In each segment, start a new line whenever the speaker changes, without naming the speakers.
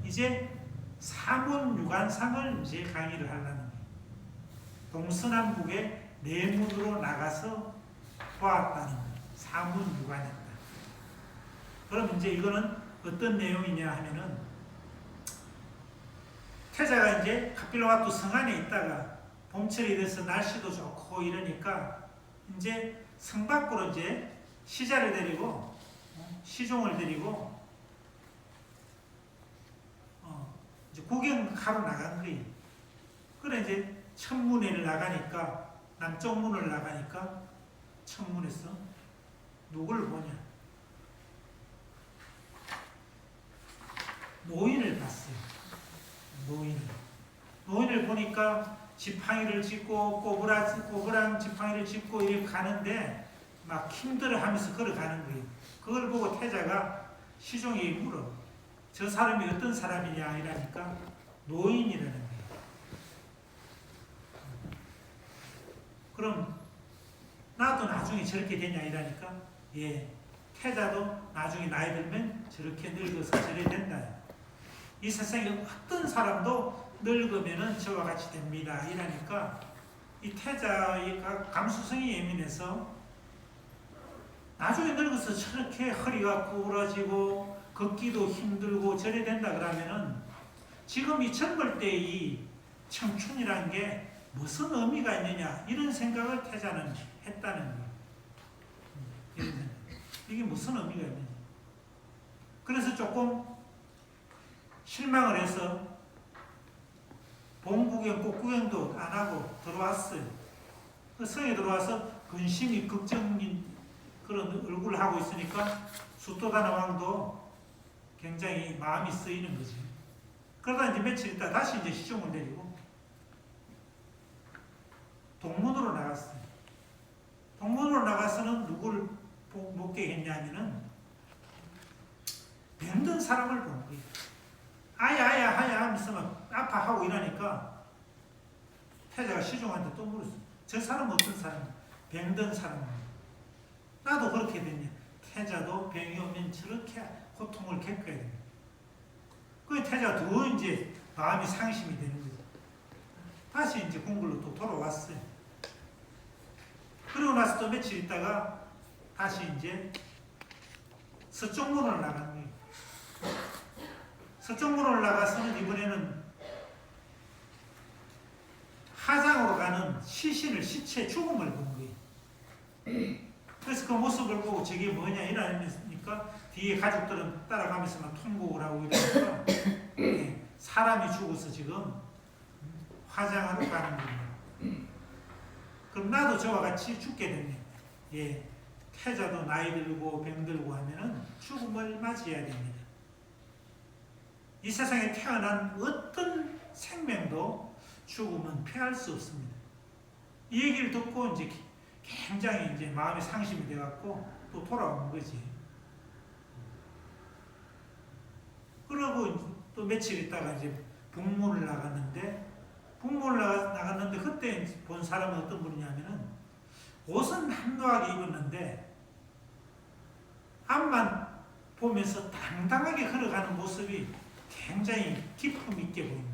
이제 사문유관상을 이제 강의를 하려는 거예요. 동서남북의 내문으로 나가서 보았다는 거예요. 사문유관했다. 그럼 이제 이거는 어떤 내용이냐 하면은 태자가 이제 카필라와투 성 안에 있다가 봄철이 돼서 날씨도 좋고 이러니까 이제 성 밖으로 이제 시자를 데리고 시종을 데리고 이제 구경하러 나간 거예요. 그래 이제 천문회를 나가니까 남쪽 문을 나가니까 천문에서 누굴 보냐? 노인을 봤어요. 노인을 보니까 지팡이를 짚고 꼬부랑 지팡이를 짚고 이렇게 가는데 막 힘들어하면서 걸어가는 거예요. 그걸 보고 태자가 시종에게 물어. 저 사람이 어떤 사람이냐 이러니까 노인이라는 거예요. 그럼 나도 나중에 저렇게 되냐 이러니까 예, 태자도 나중에 나이 들면 저렇게 늙어서 저래 된다. 이 세상에 어떤 사람도 늙으면은 저와 같이 됩니다. 이러니까 이 태자의 감수성이 예민해서 나중에 늙어서 저렇게 허리가 구부러지고 걷기도 힘들고 저래 된다 그러면은 지금 이 젊을 때 이 청춘이란 게 무슨 의미가 있느냐 이런 생각을 태자는 했다는 거예요. 이게 무슨 의미가 있느냐. 그래서 조금 실망을 해서 봄구경, 꽃구경도 안 하고 들어왔어요. 그 성에 들어와서 근심이 걱정인 그런 얼굴을 하고 있으니까 수토다나 왕도 굉장히 마음이 쓰이는 거지. 그러다 이제 며칠 있다 다시 이제 시종을 데리고 동문으로 나갔어요. 동문으로 나가서는 누굴 보게 했냐면은 병든 사람을 본 거예요. 아야 하면서 막 아파하고 이러니까 태자가 시종한테 또 물었어요. 저 사람은 어떤 사람이야? 병든 사람이야. 나도 그렇게 됐냐? 태자도 병이 오면 저렇게 고통을 겪어야 됩니다. 그 태자가 더 이제 마음이 상심이 되는 거죠. 다시 이제 궁궐로 또 돌아왔어요. 그러고 나서 또 며칠 있다가 다시 이제 서쪽문으로 나간 거예요. 서쪽문으로 나가서는 이번에는 하장으로 가는 시신을 시체 죽음을 본 거예요. 그래서 그 모습을 보고 저게 뭐냐 이러니까 뒤에 가족들은 따라가면서 막 통곡을 하고 이러니까 사람이 죽어서 지금 화장하러 가는 겁니다. 그럼 나도 저와 같이 죽게 됩니다. 예, 태자도 나이 들고 병들고 하면은 죽음을 맞이해야 됩니다. 이 세상에 태어난 어떤 생명도 죽음은 피할 수 없습니다. 이 얘기를 듣고 이제 굉장히 이제 마음이 상심이 돼갖고 또 돌아오는 거지. 그러고 또 며칠 있다가 이제 북문을 나갔는데 그때 본 사람은 어떤 분이냐면은 옷은 한도하게 입었는데 앞만 보면서 당당하게 걸어가는 모습이 굉장히 기품 있게 보이는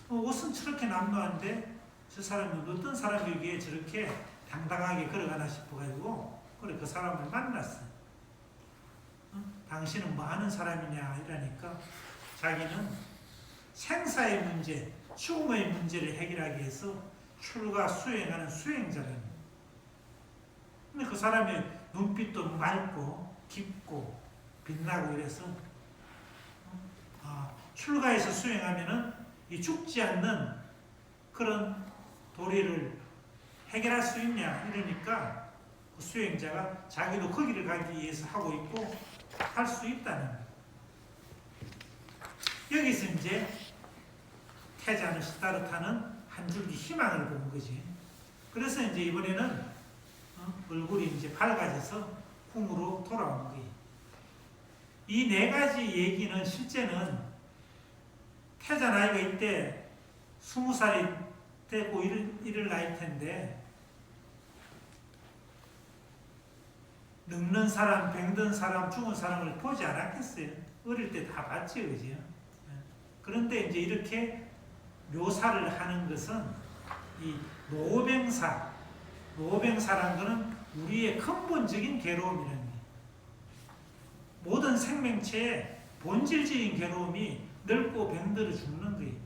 거예요. 옷은 저렇게 남루한데 저 사람은 어떤 사람이기에 저렇게 당당하게 걸어가나 싶어가지고 그래 그 사람을 만났어요. 당신은 뭐 하는 사람이냐 이러니까 자기는 생사의 문제, 죽음의 문제를 해결하기 위해서 출가 수행하는 수행자라는. 근데 그 사람의 눈빛도 맑고 깊고 빛나고 이래서 출가해서 수행하면은 이 죽지 않는 그런 도리를 해결할 수 있냐 이러니까 그 수행자가 자기도 거기를 가기 위해서 하고 있고 할 수 있다는 거예요. 여기서 이제 태자는 시다르타는 한 줄기 희망을 본 거지. 그래서 이제 이번에는 얼굴이 이제 밝아져서 궁으로 돌아온 거예요. 이 네 가지 얘기는 실제는 태자 나이가 이때 20살이 되고 이럴 나이 텐데 늙는 사람, 병든 사람, 죽은 사람을 보지 않았겠어요. 어릴 때 다 봤지, 그죠? 그런데 이제 이렇게 묘사를 하는 것은 이 노병사라는 것은 우리의 근본적인 괴로움이라는 거예요. 모든 생명체의 본질적인 괴로움이 늙고 병들어 죽는 거예요.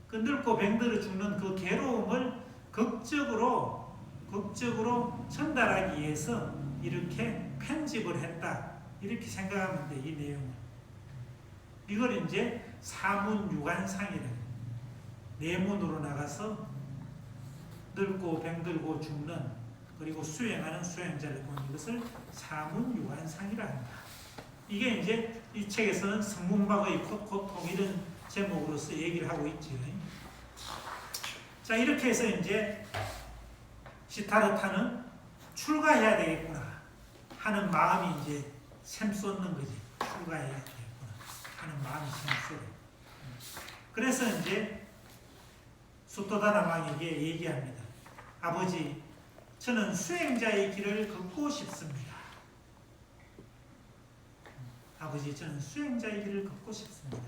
그 늙고 병들어 죽는 그 괴로움을 극적으로 전달하기 위해서 이렇게 편집을 했다. 이렇게 생각하면 돼, 이 내용을. 이걸 이제 사문유관상이라고. 내문으로 나가서 늙고 병들고 죽는, 그리고 수행하는 수행자를 보는 이것을 사문유관상이라 한다. 이게 이제 이 책에서는 성문박의 고통 이런 제목으로서 얘기를 하고 있죠. 자, 이렇게 해서 이제 시타르타는 출가해야 되겠구나 하는 마음이 이제 샘솟는 거지. 출가해야 되겠구나 하는 마음이 샘솟아. 그래서 이제 수토다나 왕에게 얘기합니다. 아버지, 저는 수행자의 길을 걷고 싶습니다. 아버지, 저는 수행자의 길을 걷고 싶습니다.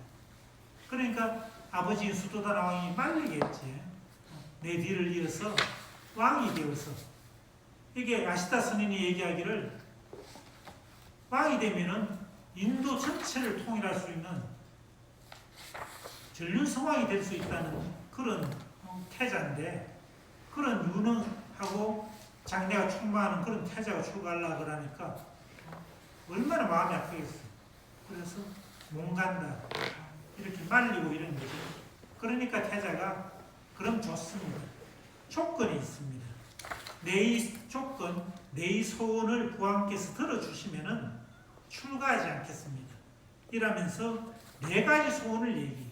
그러니까 아버지 수토다나 왕이 말리겠지. 내 뒤를 이어서 왕이 되어서. 이게 아시타 스님이 얘기하기를 왕이 되면은 인도 전체를 통일할 수 있는 전륜성왕이 될 수 있다는 그런 태자인데, 그런 유능하고 장래가 충만한 그런 태자가 출가하려고 그러니까 얼마나 마음이 아프겠어. 그래서 못 간다 이렇게 말리고 이런 거죠. 그러니까 태자가 그럼 좋습니다. 조건이 있습니다. 내 조건, 내 소원을 부왕께서 들어주시면은 출가하지 않겠습니다. 이러면서 4가지 소원을 얘기해요.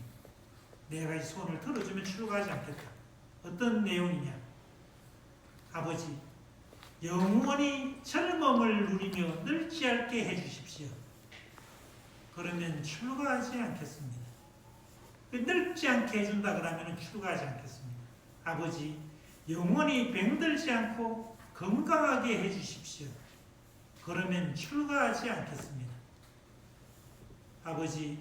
4가지 소원을 들어주면 출가하지 않겠다. 어떤 내용이냐? 아버지, 영원히 젊음을 누리며 늙지 않게 해주십시오. 그러면 출가하지 않겠습니다. 늙지 않게 해준다 그러면 출가하지 않겠습니다. 아버지, 영원히 병들지 않고 건강하게 해주십시오. 그러면 출가하지 않겠습니다. 아버지,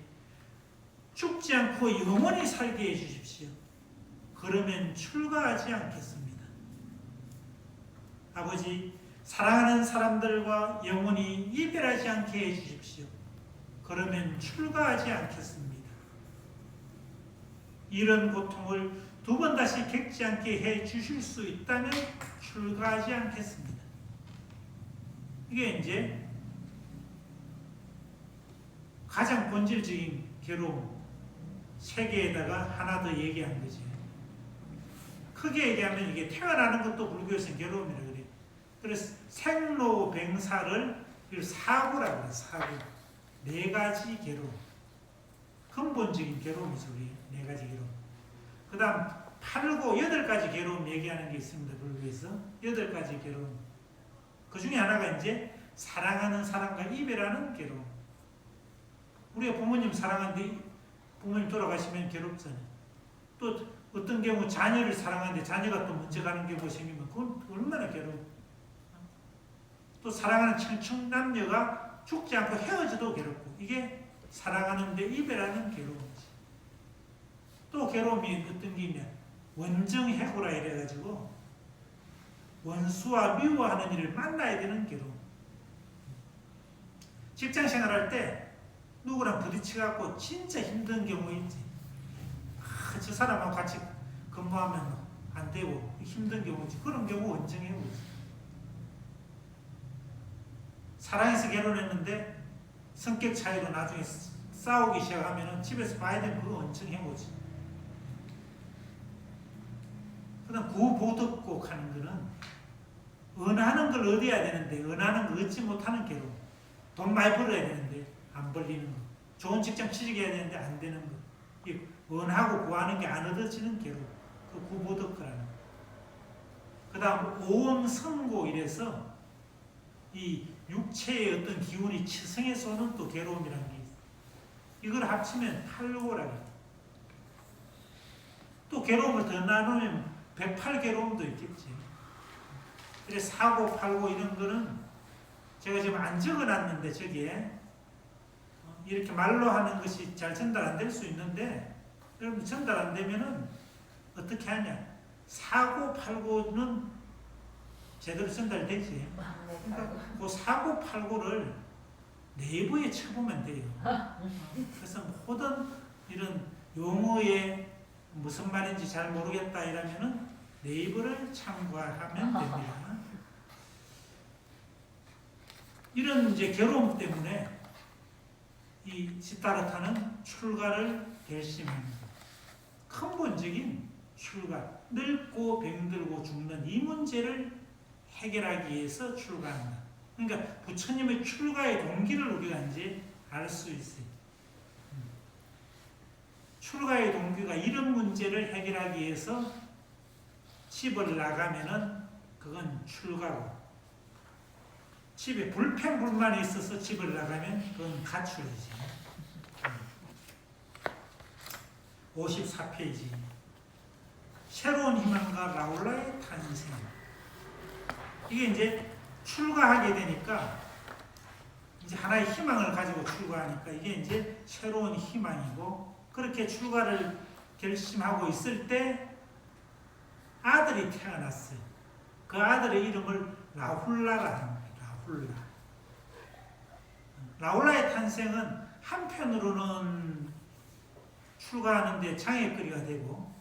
죽지 않고 영원히 살게 해주십시오. 그러면 출가하지 않겠습니다. 아버지, 사랑하는 사람들과 영원히 이별하지 않게 해주십시오. 그러면 출가하지 않겠습니다. 이런 고통을 2번 다시 겪지 않게 해 주실 수 있다면 출가하지 않겠습니다. 이게 이제 가장 본질적인 괴로움 3개에다가 하나 더 얘기한 거지. 크게 얘기하면 이게 태어나는 것도 불교에서는 괴로움이라 그래요. 그래서 생로병사를 사고라고 해요. 사고. 4가지 괴로움. 근본적인 괴로움이죠. 우리 4가지 괴로움. 그 다음 8고 8가지 괴로움 얘기하는 게 있습니다. 불교에서 8가지 괴로움. 그 중에 하나가 이제 사랑하는 사람과 이별하는 괴로움. 우리가 부모님 사랑하는데 부모님 돌아가시면 괴롭잖아요. 또 어떤 경우 자녀를 사랑하는데 자녀가 또 먼저 가는 경우가 생기면 그건 얼마나 괴로워. 또 사랑하는 청남녀가 죽지 않고 헤어져도 괴롭고, 이게 사랑하는데 이별하는 괴로움이지. 또 괴로움이 어떤 게 있냐, 원정해고라 이래가지고 원수와 미워하는 일을 만나야 되는 괴로움. 직장 생활할 때 누구랑 부딪혀갖고 진짜 힘든 경우 있지. 저 사람하고 같이 근무하면 안 되고 힘든 경우지. 그런 경우 원정해고지. 사랑해서 결혼했는데 성격 차이로 나중에 싸우기 시작하면 집에서 봐야 되는 그거 원정해고지. 그 다음 구보덕고 하는 거는 은하는 걸 얻어야 되는데 은하는 걸 얻지 못하는 괴로움. 돈 많이 벌어야 되는데 안 벌리는 거. 좋은 직장 취직해야 되는데 안 되는 거. 이 원하고 구하는 게 안 얻어지는 괴로움. 그 구보덕거라는 거. 그 다음 오음성고 이래서 이 육체의 어떤 기운이 치성에서 오는 또 괴로움이라는 게 있어요. 이걸 합치면 8고라고 해요. 또 괴로움을 더 나누면 108괴로움도 있겠지. 그래서 4고, 8고 이런 거는 제가 지금 안 적어놨는데 저기에 이렇게 말로 하는 것이 잘 전달 안 될 수 있는데, 여러분 전달 안 되면은 어떻게 하냐? 사고 팔고는 제대로 전달되지. 그러니까 그 사고 팔고를 네이버에 쳐보면 돼요. 그래서 모든 이런 용어에 무슨 말인지 잘 모르겠다 이러면은 네이버를 참고하면 됩니다. 이런 이제 괴로움 때문에 이 시타르타는 출가를 결심합니다. 근본적인 출가, 늙고 병들고 죽는 이 문제를 해결하기 위해서 출가한다. 그러니까 부처님의 출가의 동기를 우리가 이제 알 수 있어요. 출가의 동기가 이런 문제를 해결하기 위해서 집을 나가면은 그건 출가고, 집에 불평불만이 있어서 집을 나가면 그건 가출이지. 54페이지. 새로운 희망과 라울라의 탄생. 이게 이제 출가하게 되니까 이제 하나의 희망을 가지고 출가하니까 이게 이제 새로운 희망이고, 그렇게 출가를 결심하고 있을 때 아들이 태어났어요. 그 아들의 이름을 라훌라라 합니다. 라훌라. 라훌라의 탄생은 한편으로는 출가하는데 장애거리가 되고,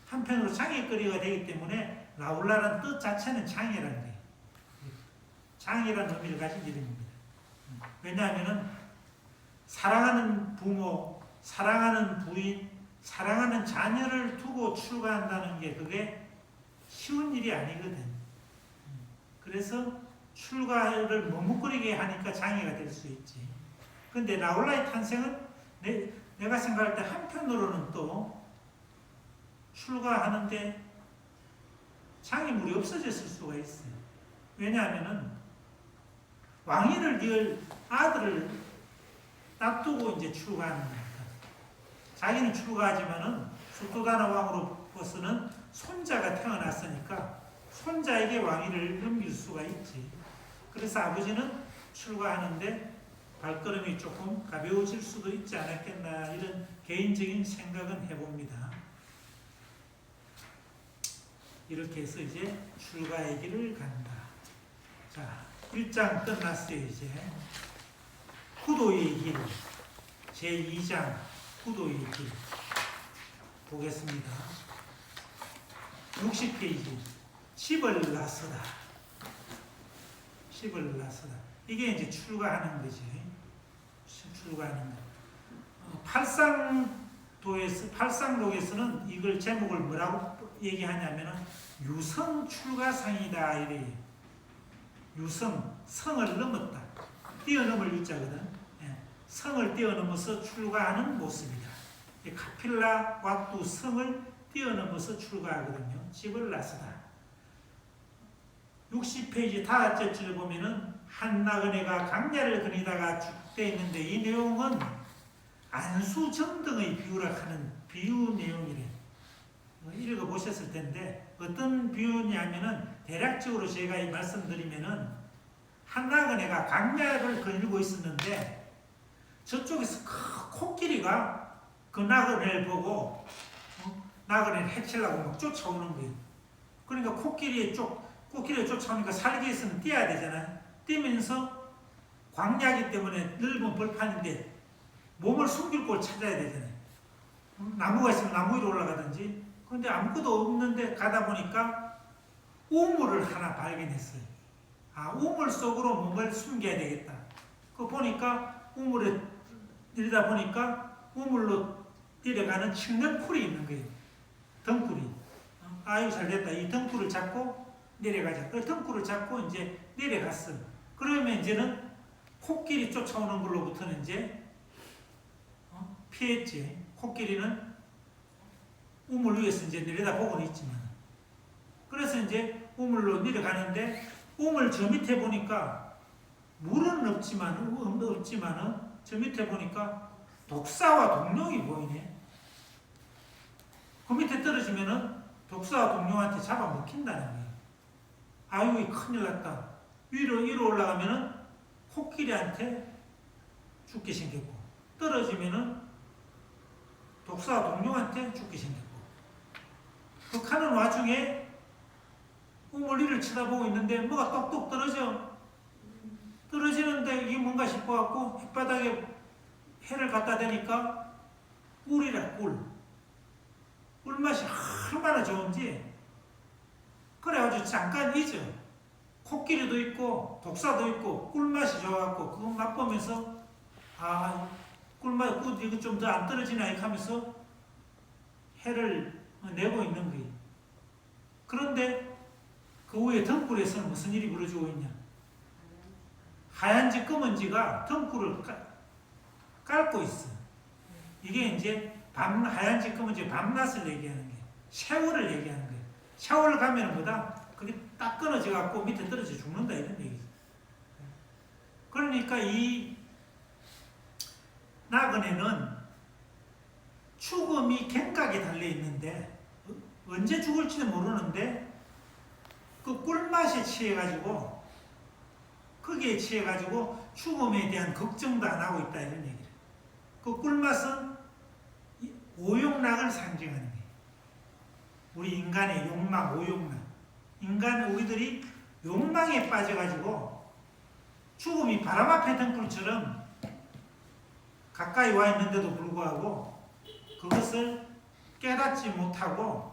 한편으로 장애거리가 되기 때문에 라훌라라는 뜻 자체는 장애라는 거예요. 장애라는 의미를 가진 이름입니다. 왜냐하면 사랑하는 부모, 사랑하는 부인, 사랑하는 자녀를 두고 출가한다는 게 그게 쉬운 일이 아니거든. 그래서 출가를 머뭇거리게 하니까 장애가 될 수 있지. 근데 라울라의 탄생은 내가 생각할 때 한편으로는 또 출가하는데 장애물이 없어졌을 수가 있어요. 왜냐하면은 왕위를 이을 아들을 놔두고 이제 출가하는 거니까. 자기는 출가하지만은 수토다나 왕으로서는 손자가 태어났으니까 손자에게 왕위를 넘길 수가 있지. 그래서 아버지는 출가하는데 발걸음이 조금 가벼워질 수도 있지 않았겠나, 이런 개인적인 생각은 해봅니다. 이렇게 해서 이제 출가의 길을 간다. 자, 1장 끝났어요. 이제 후도의 길, 제2장 후도의 길 보겠습니다. 60페이지. 집을 나서다. 집을 나서다. 이게 이제 출가하는 거지. 출가하는 거. 팔상록에서는 이걸 제목을 뭐라고 얘기하냐면은 유성 출가상이다 이래요. 유성, 성을 넘었다. 뛰어넘을 유자거든. 성을 뛰어넘어서 출가하는 모습이다. 카필라 왁두 성을 뛰어넘어서 출가하거든요. 집을 나서다. 60페이지 다째 줄 보면은 한나그네가 강야를 거니다가 죽되 있는데, 이 내용은 안수정등의 비유라하는 비유 내용이래. 읽어보셨을 텐데 어떤 비유냐면은 대략적으로 제가 이 말씀드리면은 한나그네가 강야를 거닐고 있었는데 저쪽에서 코끼리가 그 나그네를 보고 나그네를 해치려고 막 쫓아오는 거예요. 그러니까 코끼리를 쫓아오니까 살기 위해서는 뛰어야 되잖아요. 뛰면서 광야이기 때문에 넓은 벌판인데 몸을 숨길 곳을 찾아야 되잖아요. 나무가 있으면 나무 위로 올라가든지. 그런데 아무것도 없는데 가다 보니까 우물을 하나 발견했어요. 우물 속으로 몸을 숨겨야 되겠다. 그 보니까 우물에 내리다 보니까 우물로 내려가는 칡년쿨이 있는 거예요. 덩쿨이. 아유 잘됐다. 이 덩쿨을 잡고 내려가자. 그 덩쿨을 잡고 이제 내려갔어. 그러면 이제는 코끼리 쫓아오는 걸로부터는 이제 피했지. 코끼리는 우물 위에서 이제 내려다보고는 있지만. 그래서 이제 우물로 내려가는데 우물 저 밑에 보니까 물은 없지만 저 밑에 보니까 독사와 동룡이 보이네. 그 밑에 떨어지면은 독사와 동룡한테 잡아먹힌다는 거예요. 아유 큰일 났다. 위로 올라가면은 코끼리한테 죽게 생겼고, 떨어지면은 독사와 동료한테 죽게 생겼고, 그 하는 와중에 멀리를 쳐다보고 있는데 뭐가 똑똑 떨어지는데 이게 뭔가 싶어갖고 햇바닥에 해를 갖다 대니까 꿀이라 꿀맛이 얼마나 좋은지. 그래가지고 잠깐 잊어. 코끼리도 있고 독사도 있고 꿀맛이 좋아갖고 그거 맛보면서 꿀맛 이거 좀 더 안 떨어지나 이렇게 하면서 해를 내고 있는 거예요. 그런데 그 후에 덩굴에서는 무슨 일이 벌어지고 있냐? 하얀지 검은지가 덩굴을 깔고 있어. 이게 이제 하얀지 검은지 밤낮을 얘기하는 게 세월을 얘기하는 거예요. 세월 가면 보다 그게 딱 끊어져 갖고 밑에 떨어져 죽는다 이런 얘기죠. 그러니까 이 나그네는 죽음이 갱각에 달려 있는데 언제 죽을지도 모르는데 그 꿀맛에 취해가지고 거기에 취해가지고 죽음에 대한 걱정도 안 하고 있다 이런 얘기를. 그 꿀맛은 오욕락을 상징하는 거예요. 우리 인간의 욕망, 오욕락. 우리들이 욕망에 빠져가지고 죽음이 바람 앞에 덩굴처럼 가까이 와 있는데도 불구하고 그것을 깨닫지 못하고